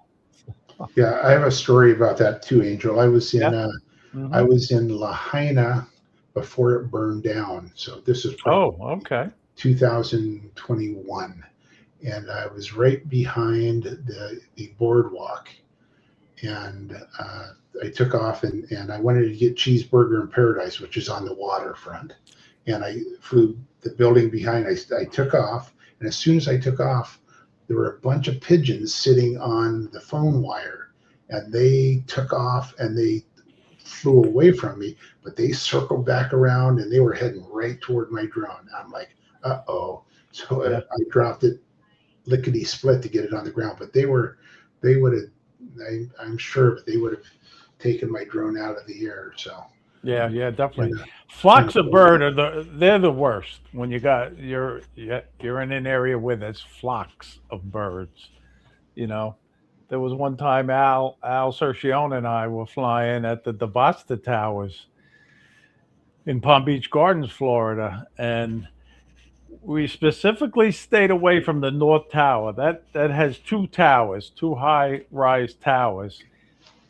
Yeah, I have a story about that too, Angel. Yeah. Hmm. I was in Lahaina before it burned down. So this is probably Oh, okay. 2021, and I was right behind the boardwalk, and I took off and I wanted to get Cheeseburger in Paradise, which is on the waterfront, and I flew the building behind. I took off, and as soon as I took off, there were a bunch of pigeons sitting on the phone wire, and they took off and they flew away from me, but they circled back around and they were heading right toward my drone. I'm like, uh-oh. So Yeah. I dropped it lickety split to get it on the ground, but they would have, I'm sure they would have taken my drone out of the air. So, Yeah, and, definitely. uh, and Flocks of bird are they're the worst when you're in an area where there's flocks of birds. You know, there was one time Al Cercione and I were flying at the Basta Towers in Palm Beach Gardens, Florida, and we specifically stayed away from the North Tower. That has two towers, two high rise towers,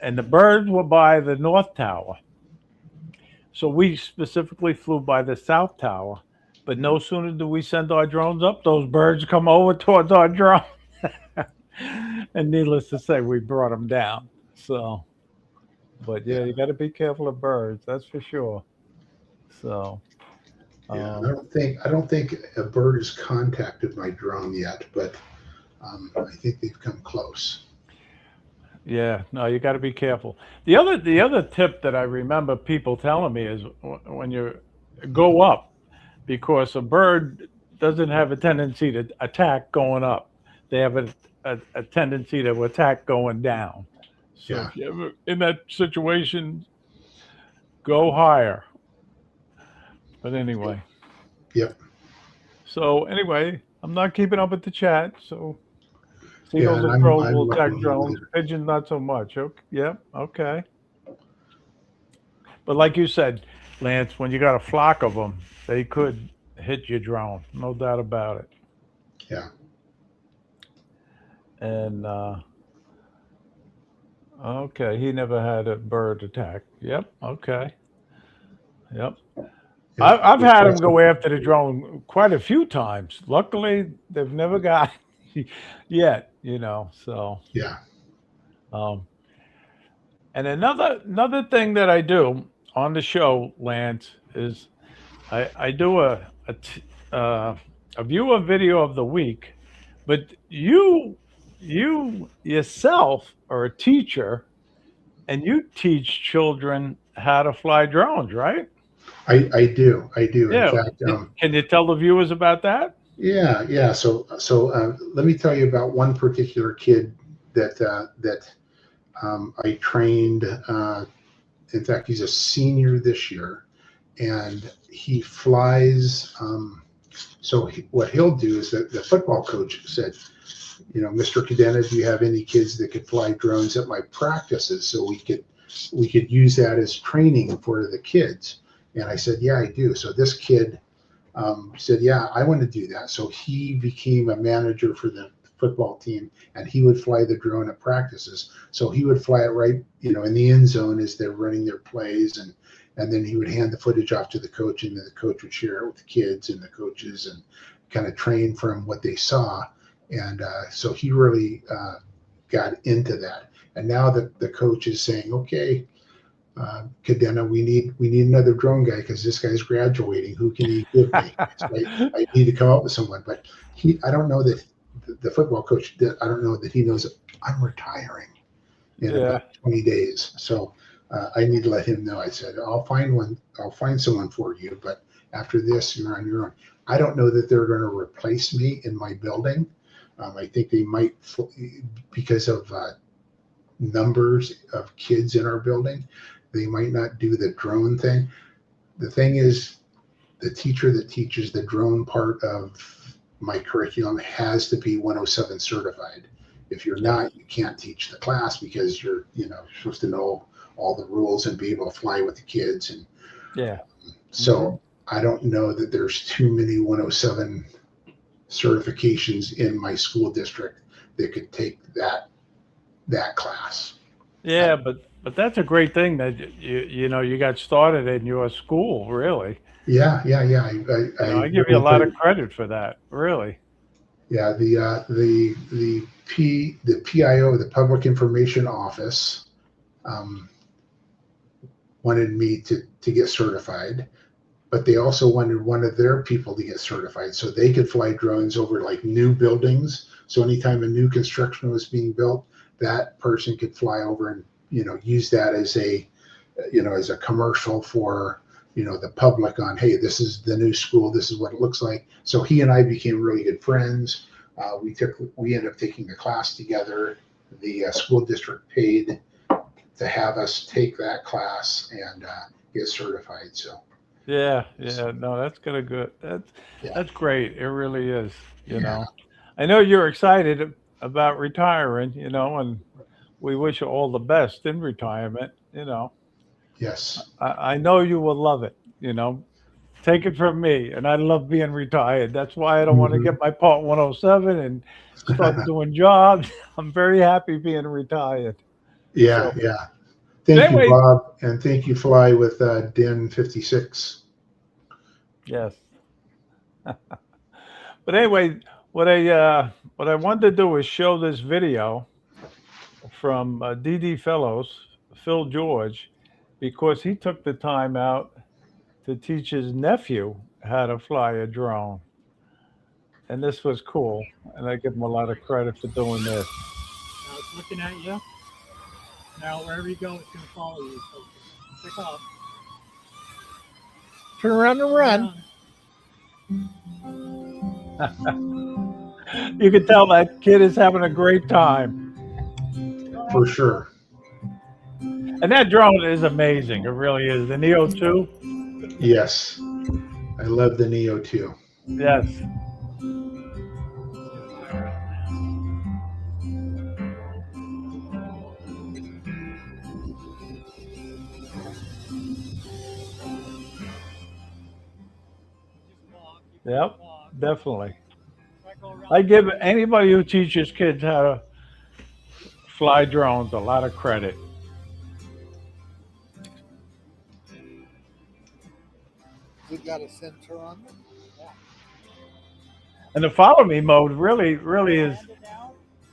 and the birds were by the North Tower. So we specifically flew by the South Tower, but no sooner do we send our drones up, those birds come over towards our drone. And needless to say, we brought them down. So, but yeah, yeah, you got to be careful of birds, that's for sure. So, yeah. um, I don't think a bird has contacted my drone yet, but I think they've come close. yeah, no, you got to be careful. The other tip that I remember people telling me is when you go up, because a bird doesn't have a tendency to attack going up. They have a tendency to attack going down. So Yeah. if you're ever in that situation, go higher. But anyway, Yep. so anyway, I'm not keeping up with the chat. So Yeah. seagulls And and crows I'm will attack looking drones. later. Pigeons not so much. Okay, yeah, okay. But like you said, Lance, when you got a flock of them, they could hit your drone. No doubt about it. Yeah. And okay, he never had a bird attack. Yep. Okay. Yep. Yep. I've It's had him also, go after the drone quite a few times. Luckily, they've never got yet. So yeah. um, and another thing that I do on the show, Lance, is I do uh, a viewer video of the week, but you yourself are a teacher and you teach children how to fly drones, right? I do. I do. In Yeah. fact, Can you tell the viewers about that? yeah, yeah. So let me tell you about one particular kid that I trained. In fact, he's a senior this year, and he flies. What he'll do is that the football coach said, Mr. Cadena, do you have any kids that could fly drones at my practices so we could use that as training for the kids? And I said, yeah, I do. So this kid said, yeah, I want to do that. So he became a manager for football team, and he would fly the drone at practices. So he would fly it right, in the end zone as they're running their plays, and then he would hand the footage off to the coach, and then the coach would share it with the kids and the coaches and kind of train from what they saw. And so he really got into that. And now that the coach is saying, okay, Cadena, we need another drone guy because this guy's graduating. Who can he give me? So I need to come up with someone. But I don't know that the football coach, I don't know that he knows that I'm retiring in about 20 days. So I need to let him know. I said, I'll find someone for you, but after this, you're on your own. I don't know that they're going to replace me in my building. I think they might, because of numbers of kids in our building, they might not do the drone thing. The thing is, the teacher that teaches the drone part of my curriculum has to be 107 certified. If you're not, you can't teach the class because you're supposed to know all the rules and be able to fly with the kids. And so I don't know that there's too many 107 certifications in my school district that could take that class. Yeah, but that's a great thing that you got started in your school, really. Yeah. I give you a lot of credit for that, really. Yeah, the PIO, the Public Information Office, wanted me to get certified, but they also wanted one of their people to get certified so they could fly drones over like new buildings. So anytime a new construction was being built, that person could fly over and use that as a commercial for the public on, hey, this is the new school, this is what it looks like. So he and I became really good friends. We ended up taking the class together. The school district paid to have us take that class and get certified. So Yeah, no, that's good. That's great. It really is. I know you're excited about retiring. And we wish you all the best in retirement. Yes. I know you will love it. Take it from me, and I love being retired. That's why I don't want to get my Part 107 and start doing jobs. I'm very happy being retired. Yeah. Thank you, Bob, and thank you, Fly, with Den 56. Yes. But anyway, what I wanted to do is show this video from DD Fellows, Phil George, because he took the time out to teach his nephew how to fly a drone. And this was cool. And I give him a lot of credit for doing this. Now it's looking at you. Now wherever you go, it's going to follow you. So pick up. Turn around and run. You can tell that kid is having a great time. For sure. And that drone is amazing. It really is. The Neo 2. Yes. I love the Neo 2. Yes. Yep, definitely. I give anybody who teaches kids how to fly drones a lot of credit. We got a sensor on them. And the follow me mode really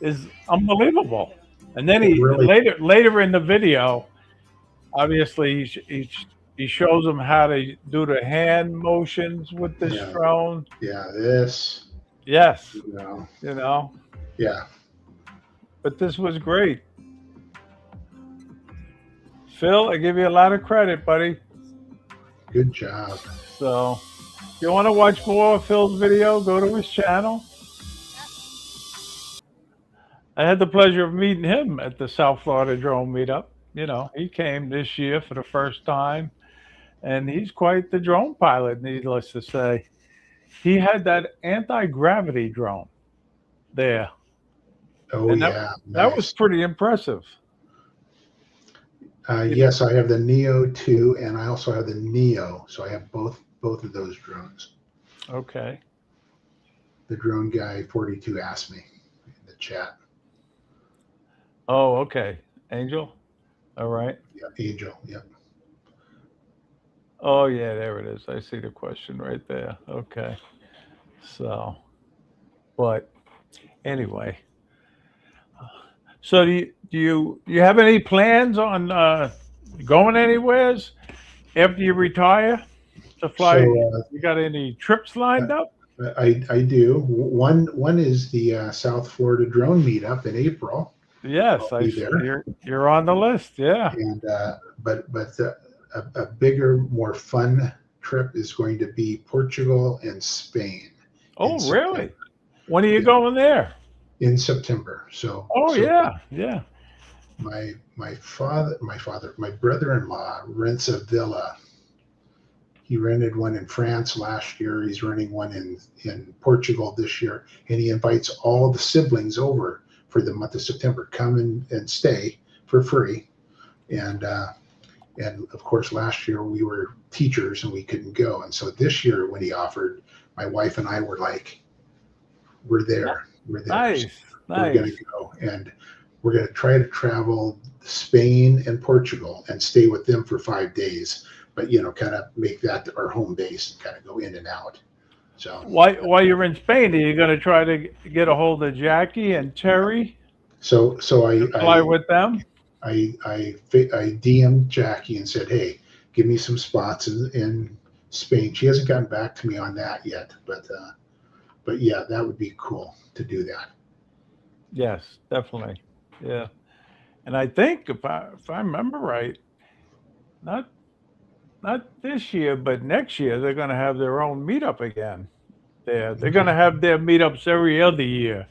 is unbelievable. And then later in the video, obviously he shows them how to do the hand motions with this drone. Yeah, this. Yes. Yeah. But this was great. Phil, I give you a lot of credit, buddy. Good job. So if you want to watch more of Phil's video, go to his channel. I had the pleasure of meeting him at the South Florida Drone Meetup. He came this year for the first time, and he's quite the drone pilot, needless to say. He had that anti-gravity drone there. Oh, and yeah. That was pretty impressive. Yes, I have the Neo 2, and I also have the Neo. So I have both of those drones. Okay. The drone guy 42 asked me. chat. Oh, okay. Angel. All right. Yeah, Angel. Yep. Oh, yeah, there it is. I see the question right there. Okay. So, but anyway, so do you have any plans on going anywheres after you retire to fly? So You got any trips lined up? I do. One is the South Florida drone meetup in April. Yes, I'll be there. you're on the list. Yeah. And a bigger, more fun trip is going to be Portugal and Spain in Oh, really? September. When are you Yeah, going there? in September. So Oh, so yeah, yeah. my brother-in-law rents a villa. He rented one in France last year. He's renting one in Portugal this year, and he invites all the siblings over for the month of September. Come and stay for free. And and of course, last year we were teachers and we couldn't go. And so this year, when he offered, my wife and I were like, "We're there. We're there. So Nice, we're going nice. to go." And we're going to try to travel Spain and Portugal and stay with them for 5 days, but kind of make that our home base and kind of go in and out. So, While you're in Spain, are you going to try to get a hold of Jackie and Terry so to fly with them? I DM'd Jackie and said, "Hey, give me some spots in Spain." She hasn't gotten back to me on that yet, but yeah, that would be cool to do that. Yes, definitely. Yeah. And I think if I remember right, not not this year, but next year they're going to have their own meetup again. They're going to Okay. have their meetups every other year,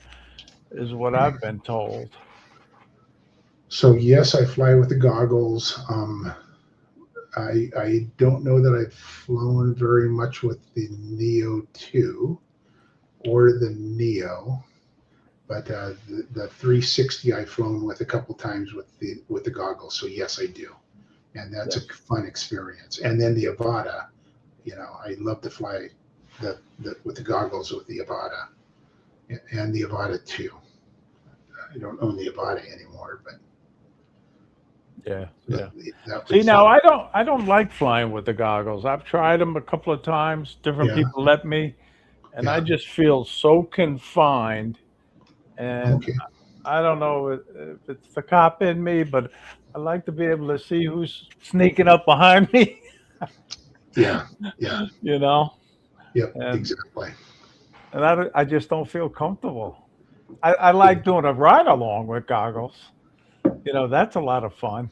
is what I've been told. So yes, I fly with the goggles. I don't know that I've flown very much with the Neo 2 or the Neo, but the 360 I've flown with a couple times with the goggles. So yes, I do, and that's a Yes. fun experience. And then the Avata, I love to fly the with the goggles with the Avata and the Avata 2. I don't own the Avata anymore, but Yeah, that, yeah. that See, was now fun. I don't like flying with the goggles. I've tried them a couple of times. Different Yeah, people let me, and I yeah. just feel so confined. And Okay. I don't know if it's the cop in me, but I like to be able to see who's sneaking up behind me, Yeah, yeah. you know. Yep, And exactly. I just don't feel comfortable. I like doing a ride along with goggles. That's a lot of fun.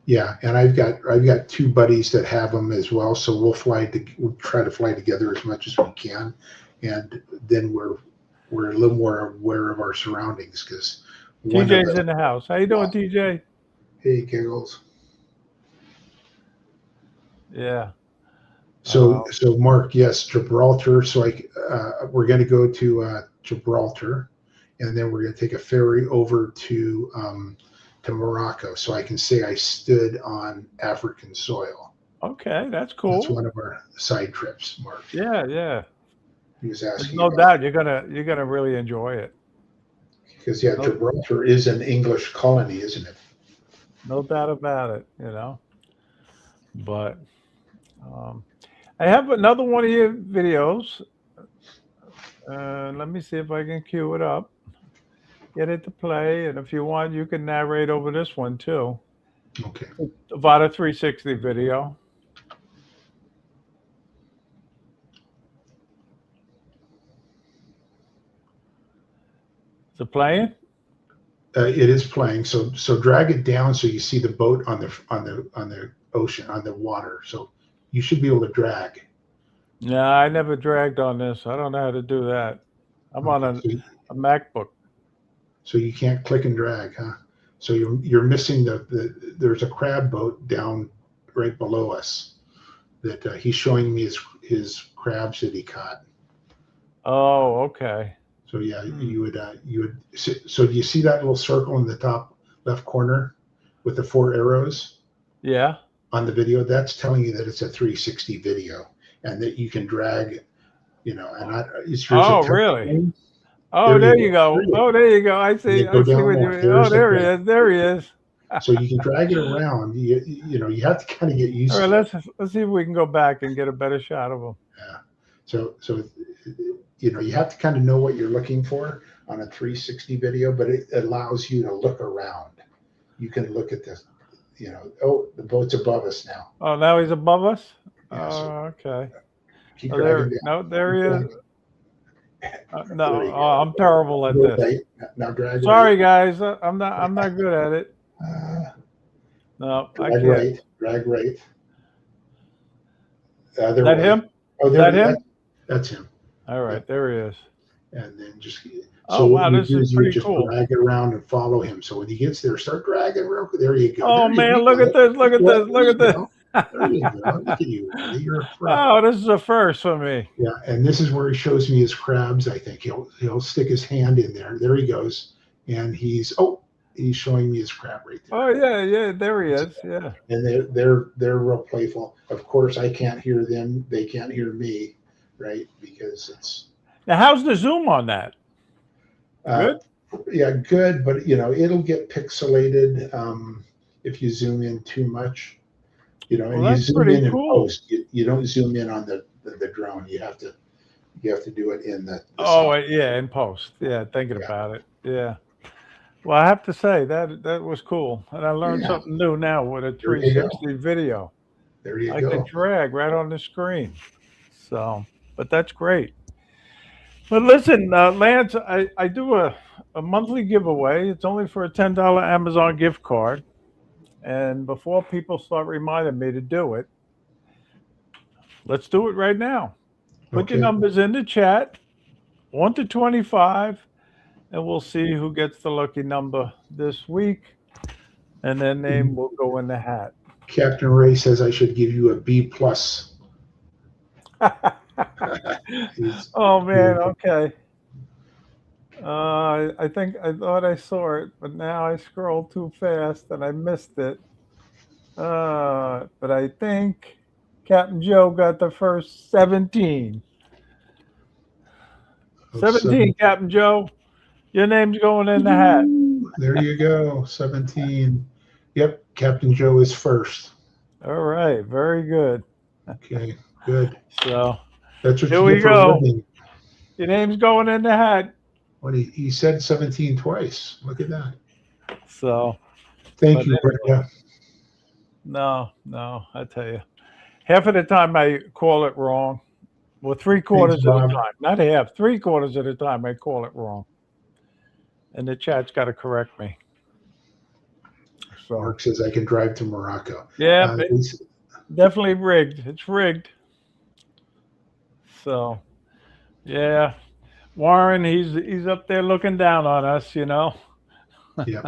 Yeah, and I've got two buddies that have them as well, so we'll try to fly together as much as we can, and then we're a little more aware of our surroundings because one of TJ's the in the house. How you doing, TJ? hey giggles. Yeah. So Uh, so Mark, yes, Gibraltar. So we're going to go to Gibraltar, and then we're going to take a ferry over to Morocco, so I can say I stood on African soil. okay, that's That's cool. one of our side trips, Mark. Yeah, yeah. He was There's asking no about doubt you're gonna really enjoy it. because yeah, No, Gibraltar is an English colony, isn't it? no doubt about it. But um, I have another one of your videos. Let me see if I can cue it up. Get it to play, and if you want, you can narrate over this one too. Okay. About a 360 video. Is it playing? It is playing. So drag it down so you see the boat on the ocean on the water. So you should be able to drag. No, I never dragged on this. I don't know how to do that. I'm on Okay. a MacBook. So you can't click and drag, huh? So you're missing there's a crab boat down right below us that he's showing me his crabs that he caught. Oh, okay. So yeah, Hmm. you would. So do you see that little circle in the top left corner with the four arrows Yeah. on the video? That's telling you that it's a 360 video and that you can drag. And there's a Oh, touch really? screen. Oh, there you There go. you go. Oh, there you go. I And see. then go I see down what you more. mean. Oh, There's the there he drag. is. There he is. So you can drag it around. You know, you have to kind of get All used right, to it. let's see if we can go back and get a better shot of him. Yeah. So you know, you have to kind of know what you're looking for on a 360 video, but it allows you to look around. You can look at this, you know, oh, the boat's above us now. Oh, now he's above us. Yeah, so Oh, okay. keep Oh, dragging there. down. No, there Keep he is. dragging. No, There you oh, go. I'm terrible at Go this. right. Now drag Sorry, guys. I'm not good at it. right. No, I Drag can't. right. Drag right. The other That way. him? Oh, there. That him? That's him. All right, Yeah. there he is. And then just Oh, so what wow, you this do is is you pretty just cool. drag it around and follow him. So when he gets there, start dragging real quick. There you go. Oh, There you man, look go. at this. Look at Yeah, this. Look at there you this. go. There you go. Look at you, buddy. You're a pro. Oh, this is a first for me. Yeah, and this is where he shows me his crabs. I think he'll stick his hand in there. There he goes, and he's showing me his crab right there. Oh, yeah, there he is. Yeah. And they're real playful. Of course, I can't hear them. They can't hear me, right? Because it's Now, how's the zoom on that? Good? Yeah, good, but you know it'll get pixelated if you zoom in too much. You know, and Well, you that's zoom pretty in cool. post. You don't zoom in on the drone. You have to do it in the Oh, software. yeah, in post. Yeah, thinking Yeah. about it. Yeah. Well, I have to say that was cool, and I learned Yeah. something new now with a There you go. 360 video. There you I go. can drag right on the screen. So, but that's great. But listen, Lance, I do a monthly giveaway. It's only for a $10 Amazon gift card. And before people start reminding me to do it, let's do it right now. Put your Okay. numbers in the chat, 1 to 25, and we'll see who gets the lucky number this week. And their name will go in the hat. Captain Ray says I should give you a B plus. Oh, man. beautiful. Okay. I thought I saw it, but now I scrolled too fast and I missed it. But I think Captain Joe got the first 17. 17, Captain Joe. Your name's going in the hat. There you go. 17. Yep, Captain Joe is first. All right. Very good. Okay, good. So That's what here you we get for go. living. Your name's going in the hat. What he said 17 twice. Look at that. So Thank But you, anyway. Brenda. no, I tell you. Half of the time I call it wrong. Well, 3/4 of the Bob. time. Not half. 3/4 of the time I call it wrong. And the chat's got to correct me. So Mark says I can drive to Morocco. yeah, It's- definitely rigged. It's rigged. So yeah. Warren, he's up there looking down on us, you know. yeah,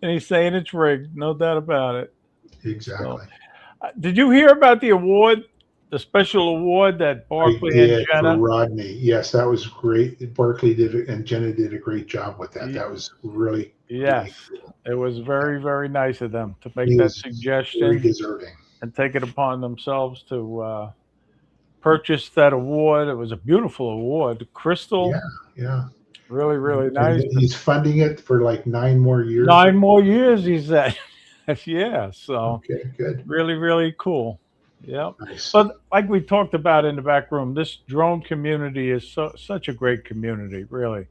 And he's saying it's rigged, no doubt about it. exactly. Did you hear about the award, the special award that I Barkley did and for Jenna? Rodney. Yes, that was great. Barkley did it, and Jenna did a great job with that. That was really, Yes, really cool. it was very, very nice of them to make He that was very suggestion deserving. and take it upon themselves to purchase that award. It was a beautiful award, crystal, Yeah. really, really And nice. he's funding it for like 9 more years. 9 more years, he said. Yeah, so Okay, good. really, really cool. Yep. Nice. But like we talked about in the back room, this drone community is such a great community, really.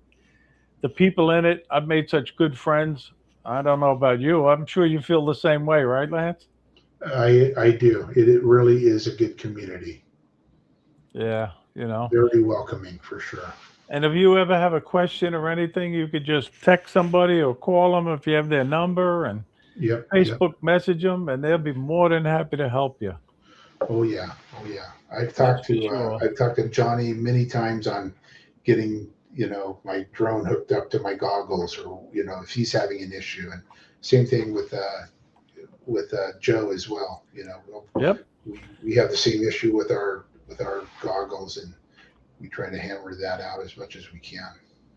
The people in it, I've made such good friends. I don't know about you. I'm sure you feel the same way, right, Lance? I do. It really is a good community. Yeah, you know. Very welcoming for sure. And if you ever have a question or anything, you could just text somebody or call them if you have their number and Yep. Facebook message them, and they'll be more than happy to help you. Oh yeah. I've talked for to sure. I've talked to Johnny many times on getting my drone hooked up to my goggles, or if he's having an issue, and same thing with Joe as well. Yep. We have the same issue with our goggles, and we try to hammer that out as much as we can.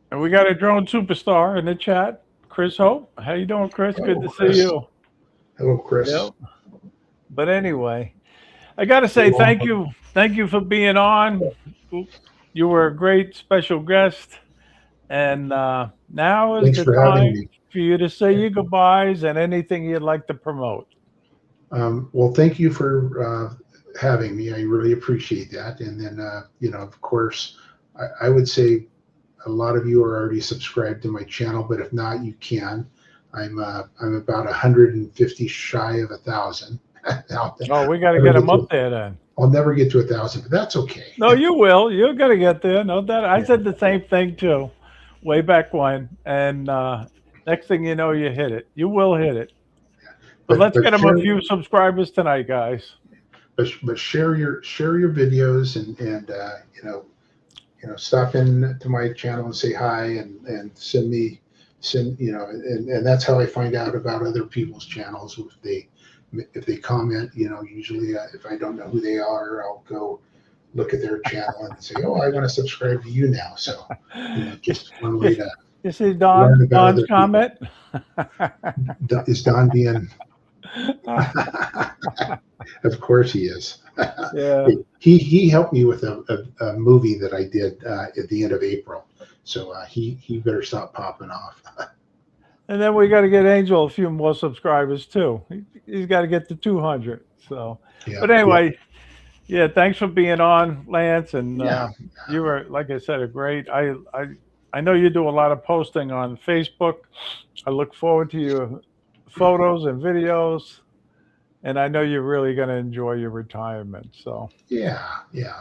And we got a drone superstar in the chat, Chris Hope. How you doing, Chris? Good Hello, to Chris. see you. Hello, Chris. Yep. But anyway, I got to say You're thank you for being on. You were a great special guest, And now is Thanks the for having time me. for you to say your goodbyes and anything you'd like to promote. Well, thank you for having me. I really appreciate that. And then, of course, I would say a lot of you are already subscribed to my channel, but if not, you can. I'm about 150 shy of 1,000. Oh, we got to get them up there then. I'll never get to 1,000, but that's okay. No, you will. You're going to get there. No doubt. I Yeah. said the same thing too, way back when. And next thing you know, you hit it. You will hit it. But let's get them a few subscribers tonight, guys. But share your videos and stop in to my channel and say hi and send and that's how I find out about other people's channels. If they comment, usually if I don't know who they are, I'll go look at their channel and say, oh, I want to subscribe to you now. So just one way to you see learn about Don's comment. Is Don being of course he is. Yeah. He helped me with a movie that I did at the end of April. So he better stop popping off. And then we got to get Angel a few more subscribers too. He's got to get to 200. So, Yeah, but anyway, yeah, thanks for being on, Lance. And yeah. you were, like I said, a great. I know you do a lot of posting on Facebook. I look forward to your photos and videos. And I know you're really going to enjoy your retirement. So yeah,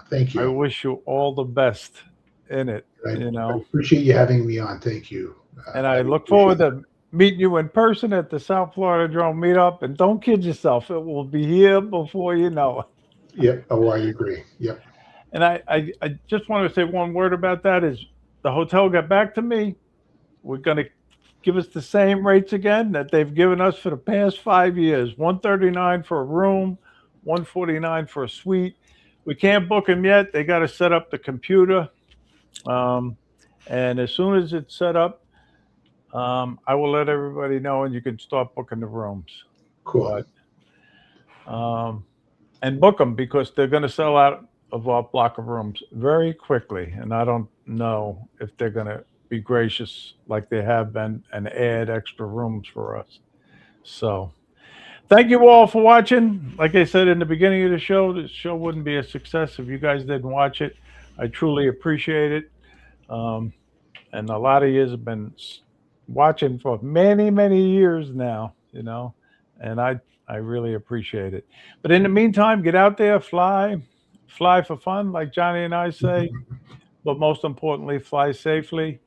thank you. I wish you all the best in it. I appreciate you having me on. Thank you. And I look forward to meeting you in person at the South Florida Drone Meetup. And don't kid yourself; it will be here before you know it. Yep. Oh, I agree. Yep. And I just want to say one word about that is the hotel got back to me. We're going to give us the same rates again that they've given us for the past 5 years. $139 for a room, $149 for a suite. We can't book them yet. They got to set up the computer. And as soon as it's set up, I will let everybody know and you can start booking the rooms. Cool. But, and book them because they're going to sell out of our block of rooms very quickly. And I don't know if they're going to be gracious like they have been and add extra rooms for us. So thank you all for watching. Like I said in the beginning of the show wouldn't be a success if you guys didn't watch it. I truly appreciate it. And a lot of you have been watching for many, many years now, and I really appreciate it. But in the meantime, get out there, fly for fun, like Johnny and I say, but most importantly, fly safely.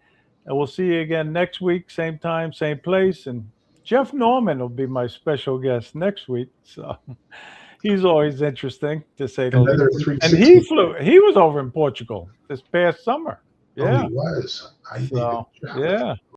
And we'll see you again next week, same time, same place. And Jeff Norman will be my special guest next week. So he's always interesting, to say the least. And he was over in Portugal this past summer. Yeah. Oh, he was. Yeah.